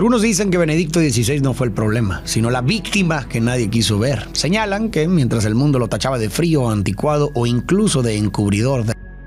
Algunos dicen que Benedicto XVI no fue el problema, sino la víctima que nadie quiso ver. Señalan que mientras el mundo lo tachaba de frío, anticuado o incluso de encubridor,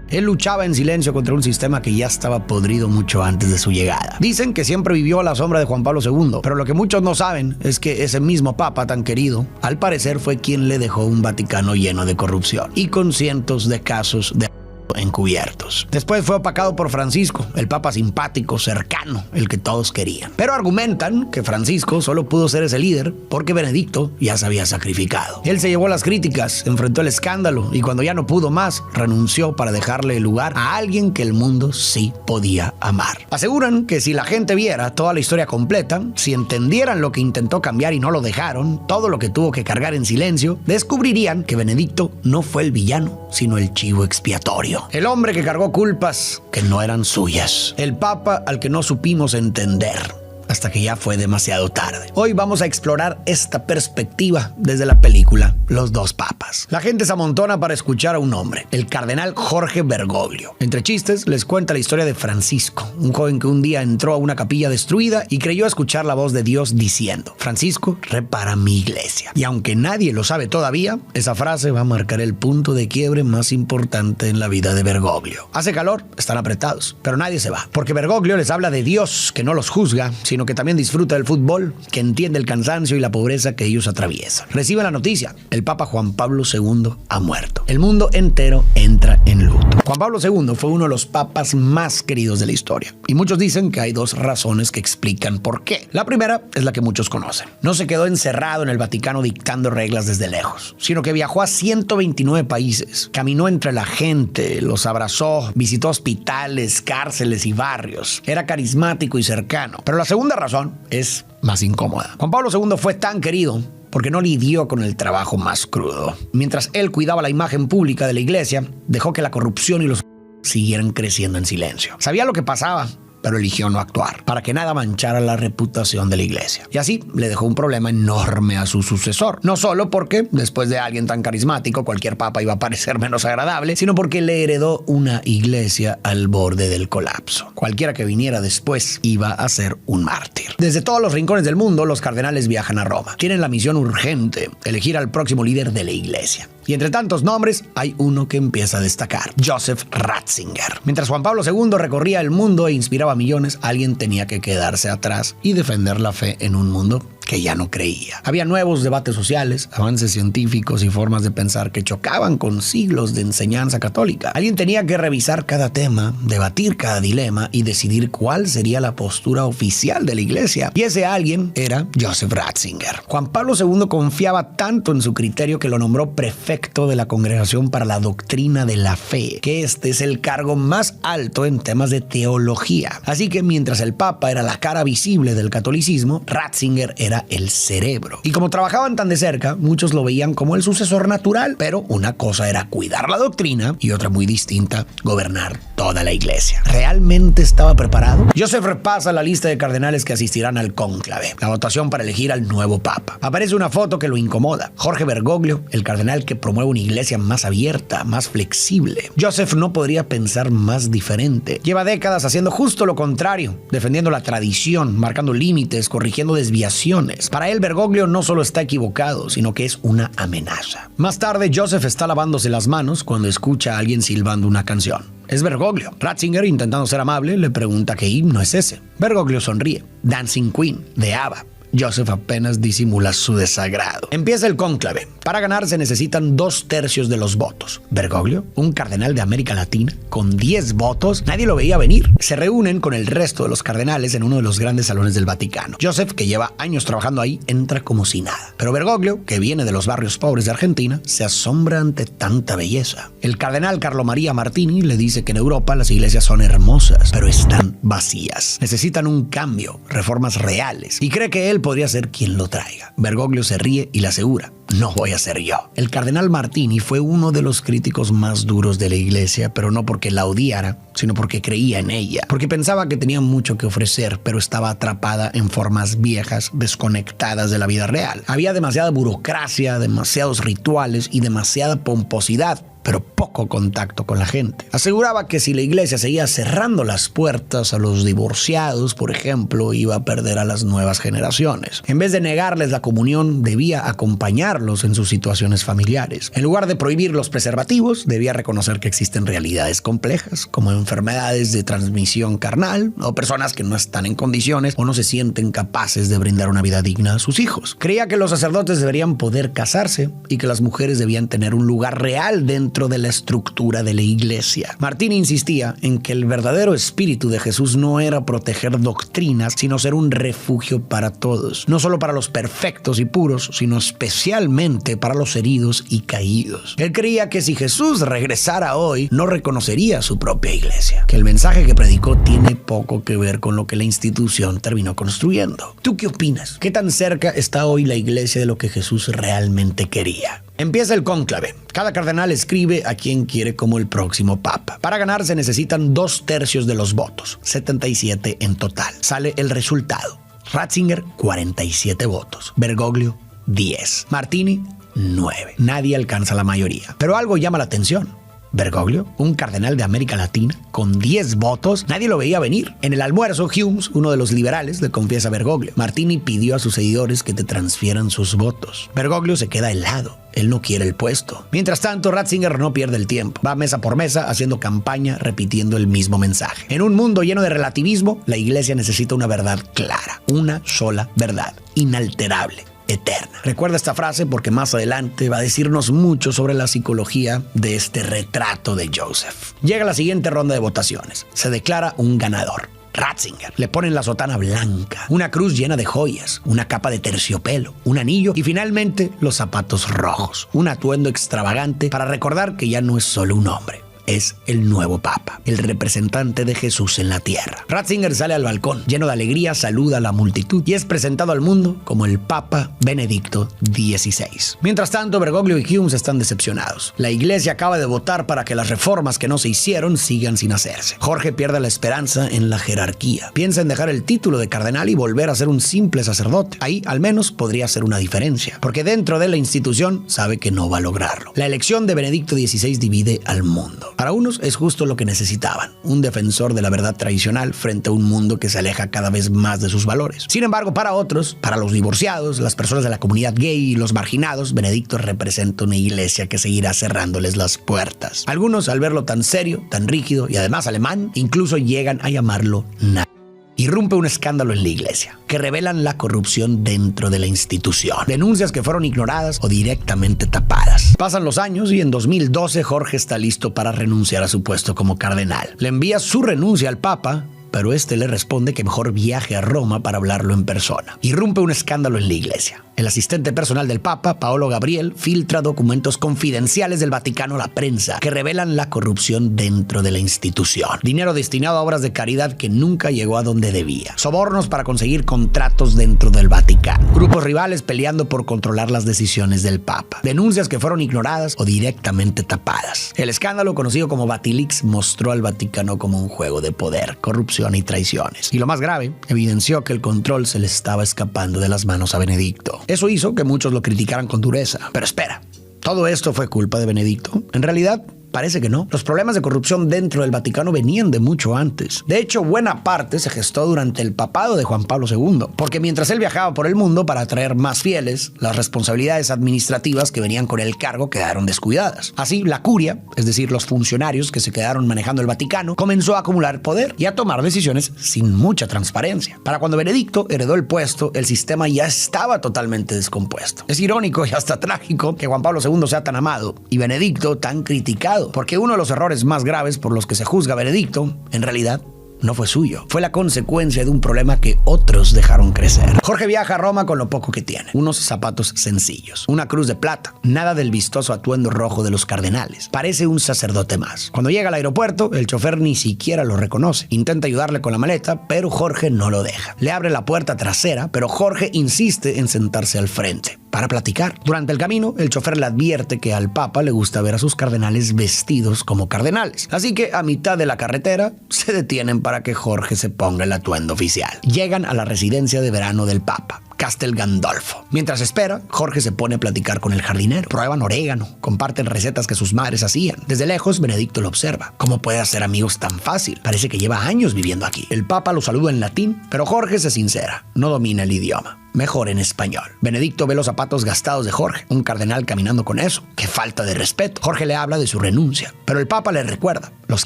él luchaba en silencio contra un sistema que ya estaba podrido mucho antes de su llegada. Dicen que siempre vivió a la sombra de Juan Pablo II, pero lo que muchos no saben es que ese mismo papa tan querido, al parecer fue quien le dejó un Vaticano lleno de corrupción y con cientos de casos de encubiertos. Después fue opacado por Francisco, el papa simpático, cercano, el que todos querían. Pero argumentan que Francisco solo pudo ser ese líder porque Benedicto ya se había sacrificado. Él se llevó las críticas, enfrentó el escándalo y cuando ya no pudo más, renunció para dejarle el lugar a alguien que el mundo sí podía amar. Aseguran que si la gente viera toda la historia completa, si entendieran lo que intentó cambiar y no lo dejaron, todo lo que tuvo que cargar en silencio, descubrirían que Benedicto no fue el villano, sino el chivo expiatorio. El hombre que cargó culpas que no eran suyas. El papa al que no supimos entender hasta que ya fue demasiado tarde. Hoy vamos a explorar esta perspectiva desde la película Los dos papas. La gente se amontona para escuchar a un hombre, el cardenal Jorge Bergoglio. Entre chistes les cuenta la historia de Francisco, un joven que un día entró a una capilla destruida y creyó escuchar la voz de Dios diciendo: Francisco, repara mi iglesia. Y aunque nadie lo sabe todavía, esa frase va a marcar el punto de quiebre más importante en la vida de Bergoglio. Hace calor, están apretados, pero nadie se va, porque Bergoglio les habla de Dios que no los juzga, sino que también disfruta del fútbol, que entiende el cansancio y la pobreza que ellos atraviesan. Recibe la noticia: el Papa Juan Pablo II ha muerto. El mundo entero entra en luto. Juan Pablo II fue uno de los papas más queridos de la historia, y muchos dicen que hay dos razones que explican por qué. La primera es la que muchos conocen. No se quedó encerrado en el Vaticano dictando reglas desde lejos, sino que viajó a 129 países, caminó entre la gente, los abrazó, visitó hospitales, cárceles y barrios. Era carismático y cercano. Pero la segunda razón es más incómoda. Juan Pablo II fue tan querido porque no lidió con el trabajo más crudo. Mientras él cuidaba la imagen pública de la iglesia, dejó que la corrupción y los siguieran creciendo en silencio. Sabía lo que pasaba, pero eligió no actuar, para que nada manchara la reputación de la iglesia. Y así le dejó un problema enorme a su sucesor. No solo porque, después de alguien tan carismático, cualquier papa iba a parecer menos agradable, sino porque le heredó una iglesia al borde del colapso. Cualquiera que viniera después iba a ser un mártir. Desde todos los rincones del mundo, los cardenales viajan a Roma. Tienen la misión urgente: elegir al próximo líder de la iglesia. Y entre tantos nombres, hay uno que empieza a destacar: Joseph Ratzinger. Mientras Juan Pablo II recorría el mundo e inspiraba a millones, alguien tenía que quedarse atrás y defender la fe en un mundo que ya no creía. Había nuevos debates sociales, avances científicos y formas de pensar que chocaban con siglos de enseñanza católica. Alguien tenía que revisar cada tema, debatir cada dilema y decidir cuál sería la postura oficial de la iglesia. Y ese alguien era Joseph Ratzinger. Juan Pablo II confiaba tanto en su criterio que lo nombró prefecto de la Congregación para la Doctrina de la Fe, que este es el cargo más alto en temas de teología. Así que mientras el Papa era la cara visible del catolicismo, Ratzinger era el cerebro. Y como trabajaban tan de cerca, muchos lo veían como el sucesor natural, pero una cosa era cuidar la doctrina y otra muy distinta, gobernar toda la iglesia. ¿Realmente estaba preparado? Joseph repasa la lista de cardenales que asistirán al cónclave, la votación para elegir al nuevo papa. Aparece una foto que lo incomoda: Jorge Bergoglio, el cardenal que promueve una iglesia más abierta, más flexible. Joseph no podría pensar más diferente. Lleva décadas haciendo justo lo contrario, defendiendo la tradición, marcando límites, corrigiendo desviaciones. Para él, Bergoglio no solo está equivocado, sino que es una amenaza. Más tarde, Joseph está lavándose las manos cuando escucha a alguien silbando una canción. Es Bergoglio. Ratzinger, intentando ser amable, le pregunta qué himno es ese. Bergoglio sonríe: Dancing Queen, de ABBA. Joseph apenas disimula su desagrado. Empieza el cónclave. Para ganar se necesitan 2/3 de los votos. Bergoglio, un cardenal de América Latina, con 10 votos, nadie lo veía venir. Se reúnen con el resto de los cardenales en uno de los grandes salones del Vaticano. Joseph, que lleva años trabajando ahí, entra como si nada. Pero Bergoglio, que viene de los barrios pobres de Argentina, se asombra ante tanta belleza. El cardenal Carlo María Martini le dice que en Europa las iglesias son hermosas, pero están vacías. Necesitan un cambio, reformas reales, y cree que él podría ser quien lo traiga. Bergoglio se ríe y le asegura: no voy a ser yo. El cardenal Martini fue uno de los críticos más duros de la iglesia, pero no porque la odiara, sino porque creía en ella, porque pensaba que tenía mucho que ofrecer, pero estaba atrapada en formas viejas, desconectadas de la vida real. Había demasiada burocracia, demasiados rituales y demasiada pomposidad, pero poco contacto con la gente. Aseguraba que si la iglesia seguía cerrando las puertas a los divorciados, por ejemplo, iba a perder a las nuevas generaciones. En vez de negarles la comunión, debía acompañarlos en sus situaciones familiares. En lugar de prohibir los preservativos, debía reconocer que existen realidades complejas, como enfermedades de transmisión carnal o personas que no están en condiciones o no se sienten capaces de brindar una vida digna a sus hijos. Creía que los sacerdotes deberían poder casarse y que las mujeres debían tener un lugar real dentro de la estructura de la iglesia. Martín insistía en que el verdadero espíritu de Jesús no era proteger doctrinas, sino ser un refugio para todos, no solo para los perfectos y puros, sino especialmente para los heridos y caídos. Él creía que si Jesús regresara hoy, no reconocería su propia iglesia, que el mensaje que predicó tiene poco que ver con lo que la institución terminó construyendo. ¿Tú qué opinas? ¿Qué tan cerca está hoy la iglesia de lo que Jesús realmente quería? Empieza el cónclave. Cada cardenal escribe a quien quiere como el próximo papa. Para ganar se necesitan 2/3 de los votos, 77 en total. Sale el resultado. Ratzinger, 47 votos. Bergoglio, 10. Martini, 9. Nadie alcanza la mayoría. Pero algo llama la atención. Bergoglio, un cardenal de América Latina, con 10 votos, nadie lo veía venir. En el almuerzo, Humes, uno de los liberales, le confiesa a Bergoglio: Martini pidió a sus seguidores que te transfieran sus votos. Bergoglio se queda helado. Él no quiere el puesto. Mientras tanto, Ratzinger no pierde el tiempo. Va mesa por mesa haciendo campaña, repitiendo el mismo mensaje. En un mundo lleno de relativismo, la iglesia necesita una verdad clara. Una sola verdad, inalterable, eterna. Recuerda esta frase porque más adelante va a decirnos mucho sobre la psicología de este retrato de Joseph. Llega la siguiente ronda de votaciones. Se declara un ganador. Ratzinger. Le ponen la sotana blanca, una cruz llena de joyas, una capa de terciopelo, un anillo y finalmente los zapatos rojos. Un atuendo extravagante para recordar que ya no es solo un hombre. Es el nuevo papa, el representante de Jesús en la tierra. Ratzinger sale al balcón, lleno de alegría, saluda a la multitud y es presentado al mundo como el Papa Benedicto XVI. Mientras tanto, Bergoglio y Humes están decepcionados. La iglesia acaba de votar para que las reformas que no se hicieron sigan sin hacerse. Jorge pierde la esperanza en la jerarquía. Piensa en dejar el título de cardenal y volver a ser un simple sacerdote. Ahí, al menos, podría hacer una diferencia, porque dentro de la institución sabe que no va a lograrlo. La elección de Benedicto XVI divide al mundo. Para unos es justo lo que necesitaban, un defensor de la verdad tradicional frente a un mundo que se aleja cada vez más de sus valores. Sin embargo, para otros, para los divorciados, las personas de la comunidad gay y los marginados, Benedicto representa una iglesia que seguirá cerrándoles las puertas. Algunos, al verlo tan serio, tan rígido y además alemán, incluso llegan a llamarlo nazi. Irrumpe un escándalo en la iglesia, que revelan la corrupción dentro de la institución. Denuncias que fueron ignoradas o directamente tapadas. Pasan los años y en 2012 Jorge está listo para renunciar a su puesto como cardenal. Le envía su renuncia al Papa, pero este le responde que mejor viaje a Roma para hablarlo en persona. Irrumpe un escándalo en la iglesia. El asistente personal del Papa, Paolo Gabriel, filtra documentos confidenciales del Vaticano a la prensa que revelan la corrupción dentro de la institución. Dinero destinado a obras de caridad que nunca llegó a donde debía. Sobornos para conseguir contratos dentro del Vaticano. Grupos rivales peleando por controlar las decisiones del Papa. Denuncias que fueron ignoradas o directamente tapadas. El escándalo, conocido como Vatilix, mostró al Vaticano como un juego de poder, corrupción y traiciones. Y lo más grave, evidenció que el control se le estaba escapando de las manos a Benedicto. Eso hizo que muchos lo criticaran con dureza. Pero espera, ¿todo esto fue culpa de Benedicto? En realidad, parece que no. Los problemas de corrupción dentro del Vaticano venían de mucho antes. De hecho, buena parte se gestó durante el papado de Juan Pablo II, porque mientras él viajaba por el mundo para atraer más fieles, las responsabilidades administrativas que venían con el cargo quedaron descuidadas. Así, la curia, es decir, los funcionarios que se quedaron manejando el Vaticano, comenzó a acumular poder y a tomar decisiones sin mucha transparencia. Para cuando Benedicto heredó el puesto, el sistema ya estaba totalmente descompuesto. Es irónico y hasta trágico que Juan Pablo II sea tan amado y Benedicto tan criticado, porque uno de los errores más graves por los que se juzga a Benedicto, en realidad, no fue suyo. Fue la consecuencia de un problema que otros dejaron crecer. Jorge viaja a Roma con lo poco que tiene. Unos zapatos sencillos, una cruz de plata, nada del vistoso atuendo rojo de los cardenales. Parece un sacerdote más. Cuando llega al aeropuerto, el chofer ni siquiera lo reconoce. Intenta ayudarle con la maleta, pero Jorge no lo deja. Le abre la puerta trasera, pero Jorge insiste en sentarse al frente para platicar. Durante el camino, el chofer le advierte que al Papa le gusta ver a sus cardenales vestidos como cardenales. Así que a mitad de la carretera se detienen para que Jorge se ponga el atuendo oficial. Llegan a la residencia de verano del Papa. Castel Gandolfo. Mientras espera, Jorge se pone a platicar con el jardinero. Prueban orégano, comparten recetas que sus madres hacían. Desde lejos, Benedicto lo observa. ¿Cómo puede hacer amigos tan fácil? Parece que lleva años viviendo aquí. El Papa lo saluda en latín, pero Jorge se sincera. No domina el idioma. Mejor en español. Benedicto ve los zapatos gastados de Jorge, un cardenal caminando con eso. ¡Qué falta de respeto! Jorge le habla de su renuncia, pero el Papa le recuerda, los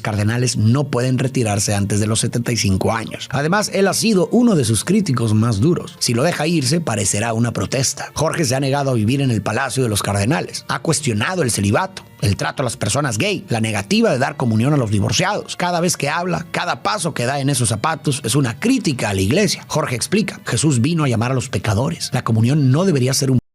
cardenales no pueden retirarse antes de los 75 años. Además, él ha sido uno de sus críticos más duros. Si lo deja irse, parecerá una protesta. Jorge se ha negado a vivir en el palacio de los cardenales. Ha cuestionado el celibato, el trato a las personas gay, la negativa de dar comunión a los divorciados. Cada vez que habla, cada paso que da en esos zapatos es una crítica a la iglesia. Jorge explica, Jesús vino a llamar a los pecadores. La comunión no debería ser un